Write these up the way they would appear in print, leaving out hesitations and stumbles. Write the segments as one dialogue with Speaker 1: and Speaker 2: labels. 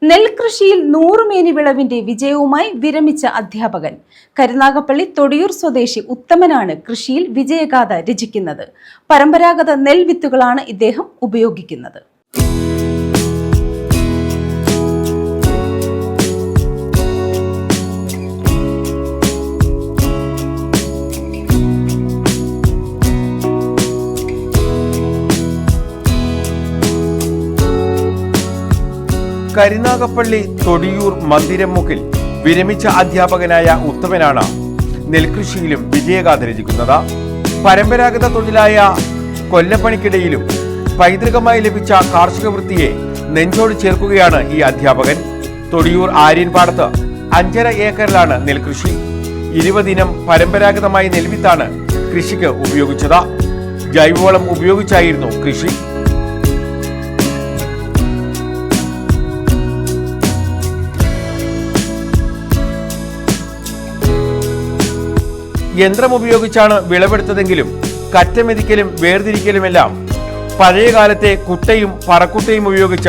Speaker 1: നെൽകൃഷിയിൽ 100 മേനി വിളവിന്റെ വിജയവുമായി വിരമിച്ച അധ്യാപകൻ. കരുനാഗപ്പള്ളി തൊടിയൂർ സ്വദേശി ഉത്തമനാണ് കൃഷിയിൽ വിജയഗാഥ രചിക്കുന്നത്. പരമ്പരാഗത നെൽവിത്തുകളാണ് ഇദ്ദേഹം ഉപയോഗിക്കുന്നത്.
Speaker 2: കരുനാഗപ്പള്ളി തൊടിയൂർ മന്ദിരമുക്കിൽ വിരമിച്ച അധ്യാപകനായ ഉത്തമനാണ് നെൽകൃഷിയിലും വിജയഗാഥ രചിക്കുന്നത്. പരമ്പരാഗത തൊഴിലായ കൊല്ലപ്പണിക്കിടയിലും പൈതൃകമായി ലഭിച്ച കാർഷിക വൃത്തിയെ നെഞ്ചോട് ചേർക്കുകയാണ് ഈ അധ്യാപകൻ. തൊടിയൂർ ആര്യൻപാടത്ത് 5.5 ഏക്കറിലാണ് നെൽകൃഷി. 20 ഇനം പരമ്പരാഗതമായ നെൽവിത്താണ് കൃഷിക്ക് ഉപയോഗിച്ചത്. ജൈവവളം ഉപയോഗിച്ചായിരുന്നു കൃഷി. യന്ത്രം ഉപയോഗിച്ചാണ് വിളവെടുത്തതെങ്കിലും കറ്റമെതിക്കലും വേർതിരിക്കലുമെല്ലാം പഴയ കാലത്തെ കുട്ടയും പറക്കുട്ടയും ഉപയോഗിച്ച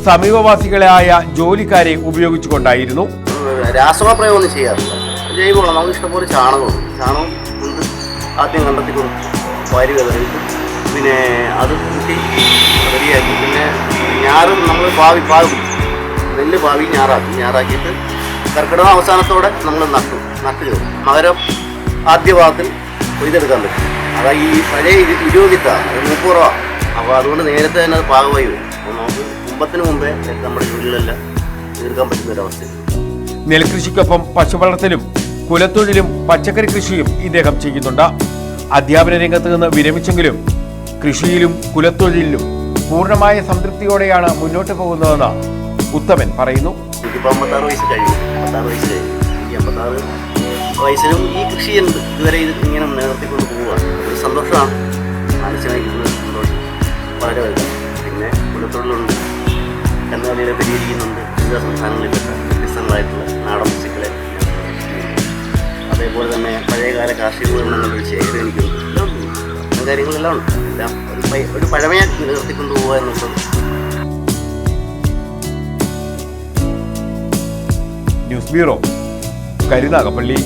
Speaker 2: സമീപവാസികളായ ജോലിക്കാരെ ഉപയോഗിച്ചുകൊണ്ടായിരുന്നു.
Speaker 3: രാസവളപ്രയോഗം ചെയ്യാറില്ല. ജൈവവളം നമുക്ക് ഇഷ്ടംപോലെ ചാണകം ആദ്യം കണ്ടെത്തി കൊടുക്കും, വാരി വിതറിയിട്ട് പിന്നെ അത് കൂട്ടി റെഡിയാക്കി. പിന്നെ ഞാറും നമ്മൾ നെല്ല് ഞാറാക്കിയിട്ട് കർക്കിടക അവസാനത്തോടെ നമ്മൾ നട്ടു ചേർക്കും. മകരം ആദ്യ ഭാഗത്തിൽ കൊയ്തെടുക്കാൻ പറ്റും. അതാ ഈ പഴയ 20 30 അപ്പോൾ അതുകൊണ്ട് നേരത്തെ തന്നെ അത് പാകമായി വരും. അപ്പോൾ നമുക്ക് കുമ്പത്തിന് മുമ്പേ നമ്മുടെ ജോലികളെല്ലാം തീർക്കാൻ പറ്റുന്ന ഒരവസ്ഥ.
Speaker 2: നെൽകൃഷിക്കൊപ്പം പശുവളർത്തലും കുലത്തൊഴിലും പച്ചക്കറി കൃഷിയും ഇദ്ദേഹം ചെയ്യുന്നുണ്ട്. അധ്യാപന രംഗത്ത് നിന്ന് വിരമിച്ചെങ്കിലും കൃഷിയിലും കുലത്തൊഴിലിലും പൂർണ്ണമായ സംതൃപ്തിയോടെയാണ് മുന്നോട്ട് പോകുന്നതെന്ന് ഉത്തമൻ പറയുന്നു.
Speaker 3: എനിക്കിപ്പോൾ 56 വയസ്സ് കഴിഞ്ഞു. 56 വയസ്സിലും ഈ കൃഷി ഇതുവരെ ഇങ്ങനെ നിലനിർത്തിക്കൊണ്ട് പോവുകയാണ്. ഒരു സന്തോഷമാണ്, മനസ്സിലാക്കിയിട്ടുള്ള സന്തോഷം വളരെ വലുതാണ്. പിന്നെ കുലത്തൊഴിലുണ്ട്, കന്നുകാലികളെ പരിഹരിക്കുന്നുണ്ട്. വിവിധ സംസ്ഥാനങ്ങളിൽപ്പെട്ട വ്യത്യസ്തങ്ങളായിട്ടുള്ള നാടൻ പശുക്കളെ, അതേപോലെ തന്നെ പഴയകാല കാർഷിക ഉപകരണങ്ങളുടെ ശേഖരം എനിക്കുണ്ട്. എല്ലാം കാര്യങ്ങളെല്ലാം ഉണ്ട്. എല്ലാം ഒരു പഴമയെ നിലനിർത്തിക്കൊണ്ട് പോവുക എന്നുള്ളത്.
Speaker 2: News bureau, Karunagappally.